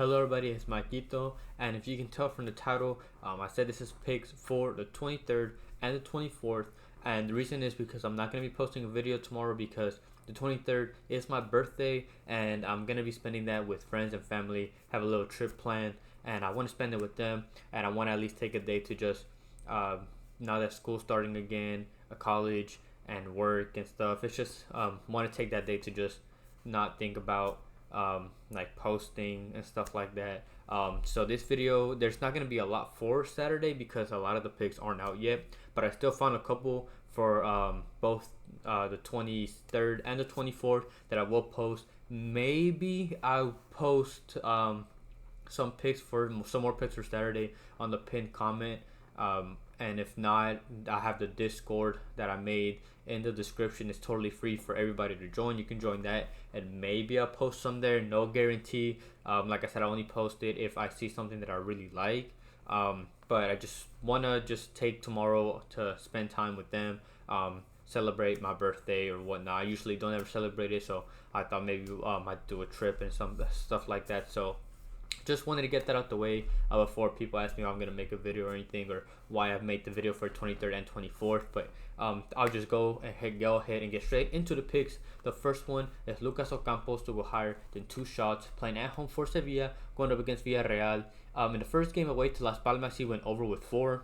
Hello everybody, it's Maikito, and if you can tell from the title, I said this is picks for the 23rd and the 24th, and the reason is because I'm not going to be posting a video tomorrow because the 23rd is my birthday, and I'm going to be spending that with friends and family, have a little trip planned, and I want to spend it with them, and I want to at least take a day to just, now that school's starting again, college and work and stuff, it's just, want to take that day to just not think about like posting and stuff like that. So this video, there's not going to be a lot for Saturday because a lot of the picks aren't out yet, but I still found a couple for both the 23rd and the 24th that I will post. Maybe I'll post some picks for some more picks for Saturday on the pinned comment. And if not, I have the Discord that I made in the description. It's totally free for everybody to join. You can join that, and maybe I'll post some there. No guarantee. Like I said, I only post it if I see something that I really like. But I just wanna take tomorrow to spend time with them. Celebrate my birthday or whatnot. I usually don't ever celebrate it, so I thought maybe I'd do a trip and some stuff like that. So just wanted to get that out the way before people ask me if I'm going to make a video or anything, or why I've made the video for 23rd and 24th. But I'll just go ahead and get straight into the picks. The first one is Lucas Ocampos to go higher than 2 shots, playing at home for Sevilla, going up against Villarreal. In the first game away to Las Palmas, he went over with 4.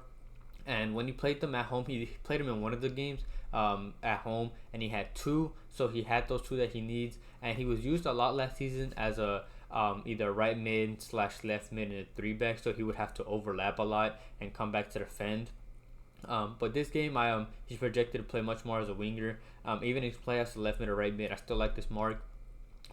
And when he played them at home, he played them in one of the games at home, and he had 2. So he had those 2 that he needs, and he was used a lot last season as a either right mid / left mid and a 3-back, so he would have to overlap a lot and come back to defend. But this game, he's projected to play much more as a winger. Even if he plays as a left mid or right mid, I still like this mark.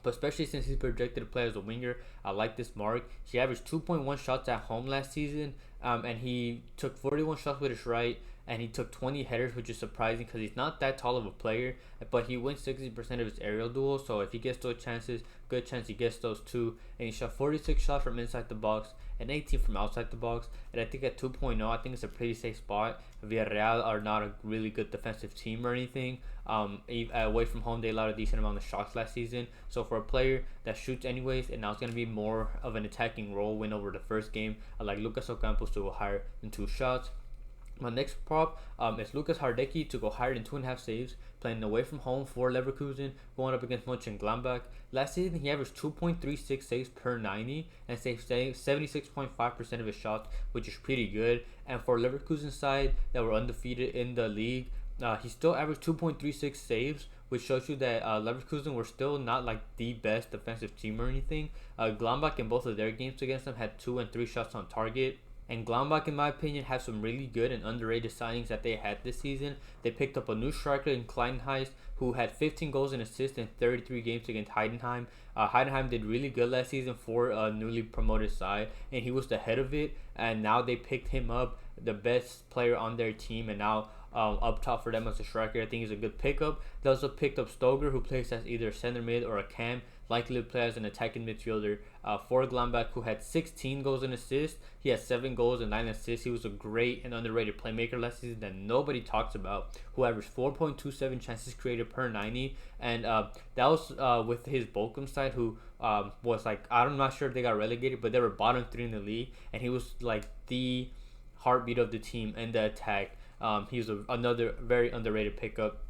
But especially since he's projected to play as a winger, I like this mark. He averaged 2.1 shots at home last season, and he took 41 shots with his right, and he took 20 headers, which is surprising because he's not that tall of a player, but he wins 60% of his aerial duels, so if he gets those chances, good chance he gets those too. And he shot 46 shots from inside the box and 18 from outside the box, and I think at 2.0, I think it's a pretty safe spot. Villarreal are not a really good defensive team or anything. Away from home, they allowed a decent amount of shots last season, so for a player that shoots anyways, and now it's going to be more of an attacking role win over the first game, I like Lucas Ocampos to go higher than 2 shots. My next prop is Lucas Hardecki to go higher than 2.5 saves, playing away from home for Leverkusen, going up against Mönchengladbach. Last season, he averaged 2.36 saves per 90 and saved 76.5% of his shots, which is pretty good. And for Leverkusen's side that were undefeated in the league, he still averaged 2.36 saves, which shows you that Leverkusen were still not like the best defensive team or anything. Gladbach in both of their games against them had 2 and 3 shots on target. And Gladbach, in my opinion, have some really good and underrated signings that they had this season. They picked up a new striker in Thankszs, who had 15 goals and assists in 33 games against Heidenheim. Heidenheim did really good last season for a newly promoted side, and he was the head of it. And now they picked him up, the best player on their team, and now up top for them as a striker. I think he's a good pickup. They also picked up Stoger, who plays as either center mid or a cam, likely to play as an attacking midfielder for Gladbach, who had 16 goals and assists. He had 7 goals and 9 assists. He was a great and underrated playmaker last season that nobody talks about, who averaged 4.27 chances created per 90. And that was with his Bochum side, who was like, I'm not sure if they got relegated, but they were bottom 3 in the league, and he was like the heartbeat of the team in the attack. He was another very underrated pickup.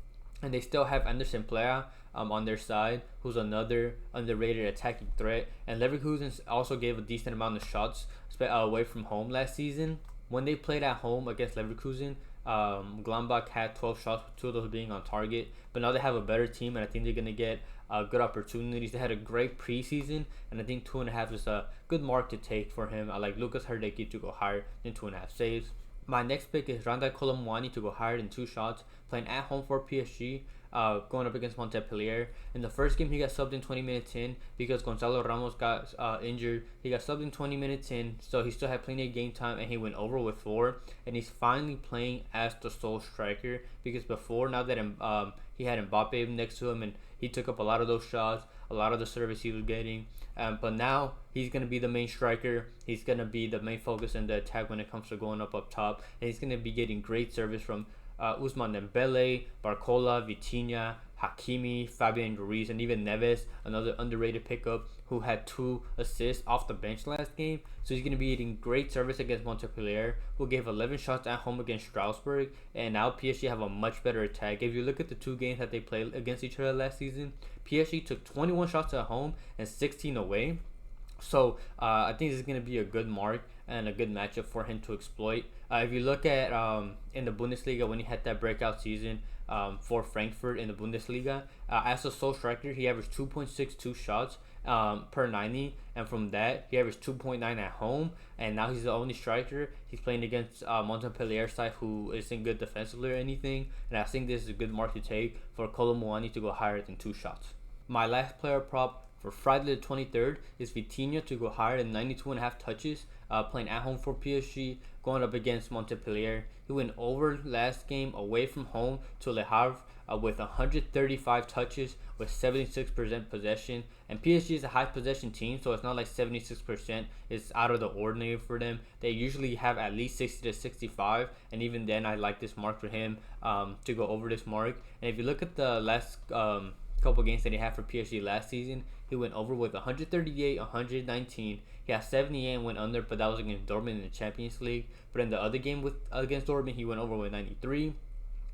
And they still have Anderson Plea on their side, who's another underrated attacking threat. And Leverkusen also gave a decent amount of shots away from home last season. When they played at home against Leverkusen, Gladbach had 12 shots, 2 of those being on target. But now they have a better team, and I think they're going to get good opportunities. They had a great preseason, and I think 2.5 is a good mark to take for him. I like Lucas Hardecki to go higher than 2.5 saves. My next pick is Randal Kolo Muani to go higher than 2 shots, playing at home for PSG, going up against Montpellier. In the first game, he got subbed in 20 minutes in because Gonzalo Ramos got injured. He got subbed in 20 minutes in, so he still had plenty of game time, and he went over with 4. And he's finally playing as the sole striker, because before, now that he had Mbappe next to him, and he took up a lot of those shots, a lot of the service he was getting. But now he's going to be the main striker. He's going to be the main focus in the attack when it comes to going up top. And he's going to be getting great service from Ousmane Dembele, Barcola, Vitinho, Hakimi, Fabian Ruiz, and even Neves, another underrated pickup, who had 2 assists off the bench last game. So he's going to be eating great service against Montpellier, who gave 11 shots at home against Strasbourg. And now PSG have a much better attack. If you look at the 2 games that they played against each other last season, PSG took 21 shots at home and 16 away. So I think this is going to be a good mark and a good matchup for him to exploit. If you look at in the Bundesliga, when he had that breakout season for Frankfurt in the Bundesliga, as a sole striker, he averaged 2.62 shots per 90, and from that he averaged 2.9 at home. And now he's the only striker. He's playing against Montpellier side, who isn't good defensively or anything, and I think this is a good mark to take for Kolo Muani to go higher than 2 shots. My last player prop for Friday the 23rd is Vitinho to go higher than 92.5 touches, playing at home for PSG, going up against Montpellier. He went over last game away from home to Le Havre with 135 touches with 76% possession. And PSG is a high possession team, so it's not like 76% is out of the ordinary for them. They usually have at least 60 to 65, and even then I like this mark for him to go over this mark. And if you look at the last couple games that he had for PSG last season, he went over with 138, 119. He had 78 and went under, but that was against Dortmund in the Champions League. But in the other game against Dortmund, he went over with 93.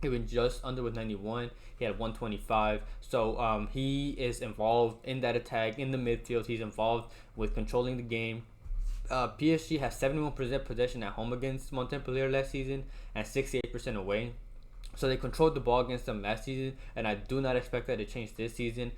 He went just under with 91. He had 125. So he is involved in that attack in the midfield. He's involved with controlling the game. PSG has 71% possession at home against Montpellier last season and 68% away. So they controlled the ball against them last season, and I do not expect that to change this season.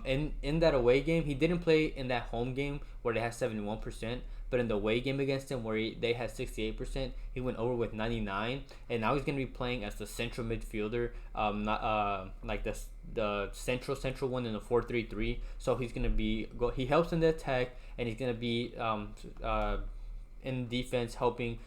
In that away game, he didn't play in that home game where they had 71%, but in the away game against him where they had 68%, he went over with 99, and now he's going to be playing as the central midfielder, not like the central one in the 4-3-3. So he's going to be he helps in the attack, and he's going to be in defense, helping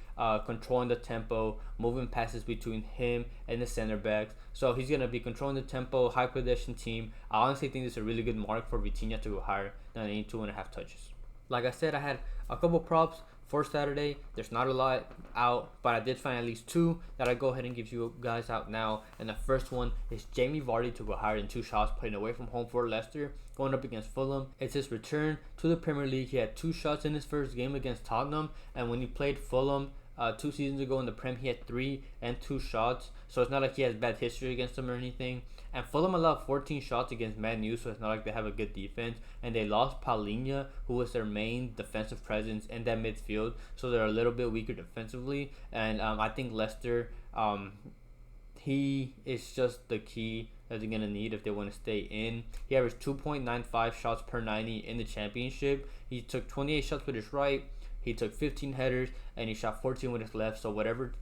controlling the tempo, moving passes between him and the center backs. So he's going to be controlling the tempo, high possession team. I honestly think this is a really good mark for Vitinho to go higher than 82.5 touches. Like I said, I had a couple props for Saturday. There's not a lot out, but I did find at least 2 that I go ahead and give you guys out now. And the first one is Jamie Vardy to go higher than 2 shots, playing away from home for Leicester, going up against Fulham. It's his return to the Premier League. He had 2 shots in his first game against Tottenham, and when he played Fulham 2 seasons ago in the Prem, he had 3 and 2 shots. So it's not like he has bad history against them or anything. And Fulham allowed 14 shots against Man U, so it's not like they have a good defense. And they lost Paulinho, who was their main defensive presence in that midfield, so they're a little bit weaker defensively. And I think Leicester, he is just the key that they're going to need if they want to stay in. He averaged 2.95 shots per 90 in the championship. He took 28 shots with his right, he took 15 headers, and he shot 14 with his left. So whatever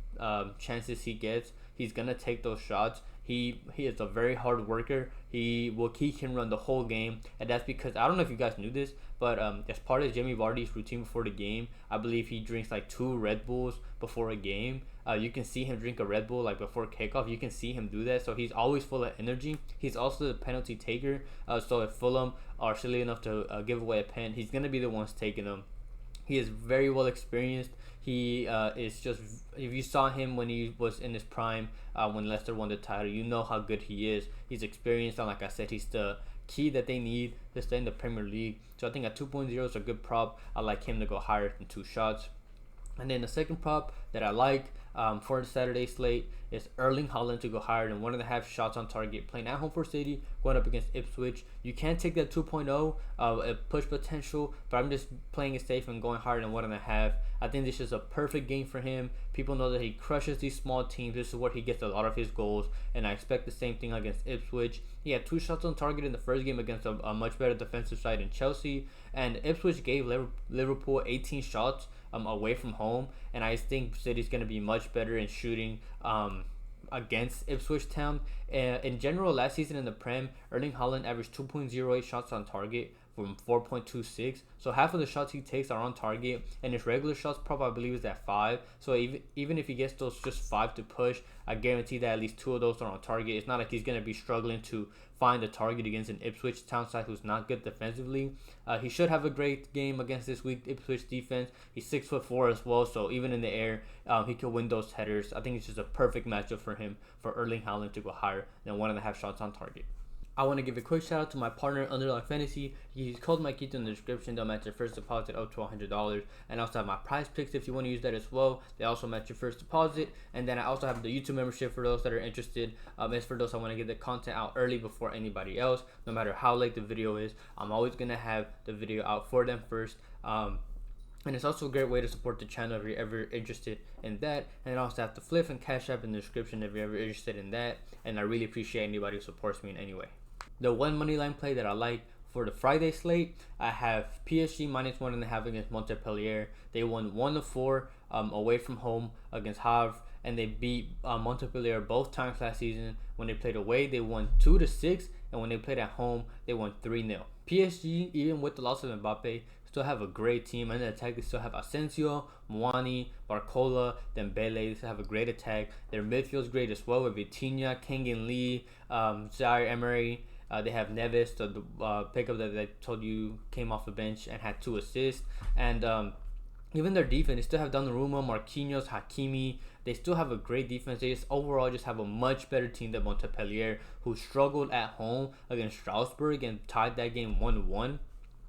chances he gets, he's going to take those shots. He is a very hard worker. He can run the whole game, and that's because, I don't know if you guys knew this, but as part of Jamie Vardy's routine before the game, I believe he drinks like 2 Red Bulls before a game. You can see him drink a Red Bull like before kickoff. You can see him do that, so he's always full of energy. He's also the penalty taker, so if Fulham are silly enough to give away a pen, he's gonna be the ones taking them. He is very well experienced. He is just, if you saw him when he was in his prime, when Leicester won the title, you know how good he is. He's experienced, and like I said, he's the key that they need to stay in the Premier League. So I think a 2.0 is a good prop. I like him to go higher than 2 shots. And then the second prop that I like for the Saturday slate is Erling Holland to go higher than 1.5 shots on target, playing at home for City, going up against Ipswich. You can't take that 2.0 push potential, but I'm just playing it safe and going higher than 1.5. I think this is a perfect game for him. People know that he crushes these small teams. This is where he gets a lot of his goals, and I expect the same thing against Ipswich. He had 2 shots on target in the first game against a much better defensive side in Chelsea, and Ipswich gave Liverpool 18 shots away from home, and I think City's going to be much better in shooting against Ipswich Town. In general, last season in the Prem, Erling Haaland averaged 2.08 shots on target from 4.26, so half of the shots he takes are on target, and his regular shots prop, I believe, is at 5. So even if he gets those just 5 to push, I guarantee that at least 2 of those are on target. It's not like he's going to be struggling to find a target against an Ipswich Town side who's not good defensively. He should have a great game against this weak Ipswich defense. He's 6'4" as well, so even in the air, he could win those headers. I think it's just a perfect matchup for him, for Erling Haaland to go higher than 1.5 shots on target. I want to give a quick shout out to my partner Underdog Fantasy. He's called Maikito in the description. They'll match your first deposit up to $100. And I also have my PrizePicks if you want to use that as well. They also match your first deposit. And then I also have the YouTube membership for those that are interested. It's for those I want to get the content out early before anybody else. No matter how late the video is, I'm always going to have the video out for them first. And it's also a great way to support the channel if you're ever interested in that. And I also have the Fliff and Cashapp in the description if you're ever interested in that. And I really appreciate anybody who supports me in any way. The one money line play that I like for the Friday slate, I have PSG -1.5 against Montpellier. They won 1-4 away from home against Havre, and they beat Montpellier both times last season. When they played away, they won 2-6, and when they played at home, they won 3-0. PSG, even with the loss of Mbappe, still have a great team. And the attack, they still have Asensio, Muani, Barcola, Dembele. They still have a great attack. Their midfield's great as well with Vitinho, Kang-in Lee, Zaire Emery. They have Neves, the pickup that I told you came off the bench and had 2 assists. And even their defense, they still have Donnarumma, Marquinhos, Hakimi. They still have a great defense. They just overall just have a much better team than Montpellier, who struggled at home against Strasbourg and tied that game 1-1.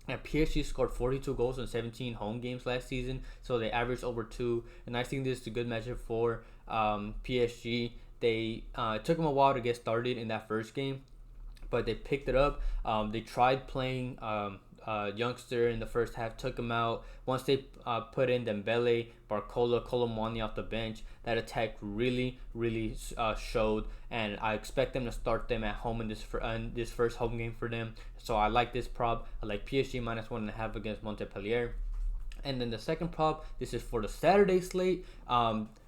And PSG scored 42 goals in 17 home games last season, so they averaged over 2. And I think this is a good matchup for PSG. They took them a while to get started in that first game, but they picked it up. They tried playing youngster in the first half, took him out. Once they put in Dembele, Barcola, Colomani off the bench, that attack really showed, and I expect them to start them at home in this first home game for them. So I like this prop. I like PSG -1.5 against Montpellier. And then the second prop, this is for the Saturday slate.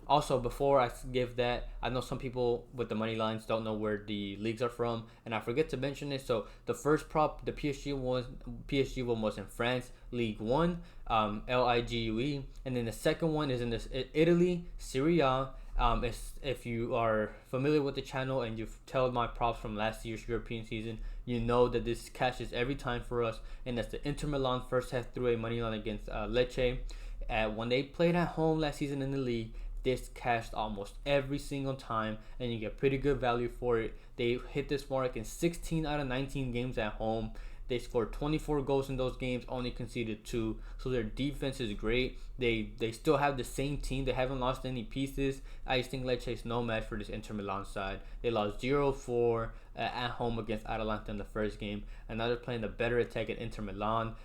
Also, before I give that, I know some people with the money lines don't know where the leagues are from, and I forget to mention it. So the first prop, the PSG one was in France, League 1, LIGUE, and then the second one is in this Italy, Serie A. If you are familiar with the channel and you've told my props from last year's European season, you know that this cashes every time for us, and that's the Inter Milan first half through a money line against Lecce. When they played at home last season in the league, this cashed almost every single time, and you get pretty good value for it. They hit this mark in 16 out of 19 games at home. They scored 24 goals in those games, only conceded 2. So their defense is great. They still have the same team. They haven't lost any pieces. I just think Lecce is no match for this Inter Milan side. They lost 0-4 at home against Atalanta in the first game, and now they're playing the better attack at Inter Milan.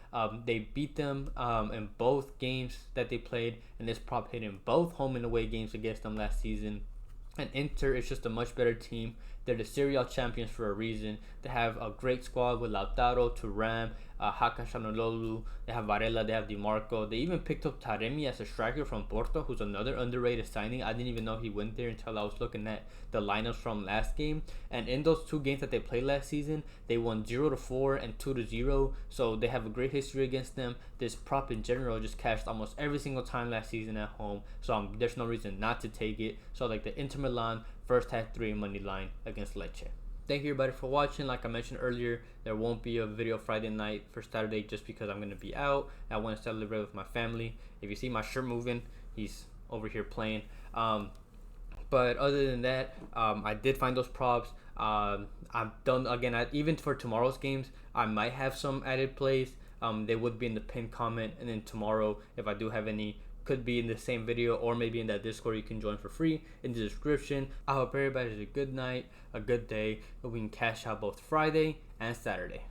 They beat them in both games that they played, and this prop hit in both home and away games against them last season. And Inter is just a much better team. They're the Serie A champions for a reason. They have a great squad with Lautaro, Thuram, Hakan Çalhanoğlu. They have Varela, they have Di Marco. They even picked up Taremi as a striker from Porto, who's another underrated signing. I didn't even know he went there until I was looking at the lineups from last game. And in those 2 games that they played last season, they won 0-4 and 2-0. So they have a great history against them. This prop in general just cashed almost every single time last season at home. So there's no reason not to take it. So like the Inter Milan first half 3 money line against Lecce. Thank you everybody for watching. Like I mentioned earlier, there won't be a video Friday night for Saturday just because I'm going to be out. I want to celebrate with my family. If you see my shirt moving, he's over here playing. But other than that, I did find those props. I'm done again. Even for tomorrow's games, I might have some added plays. They would be in the pinned comment, and then tomorrow, if I do have any, could be in the same video or maybe in that Discord you can join for free in the description. I hope everybody has a good night, a good day, and we can cash out both Friday and Saturday.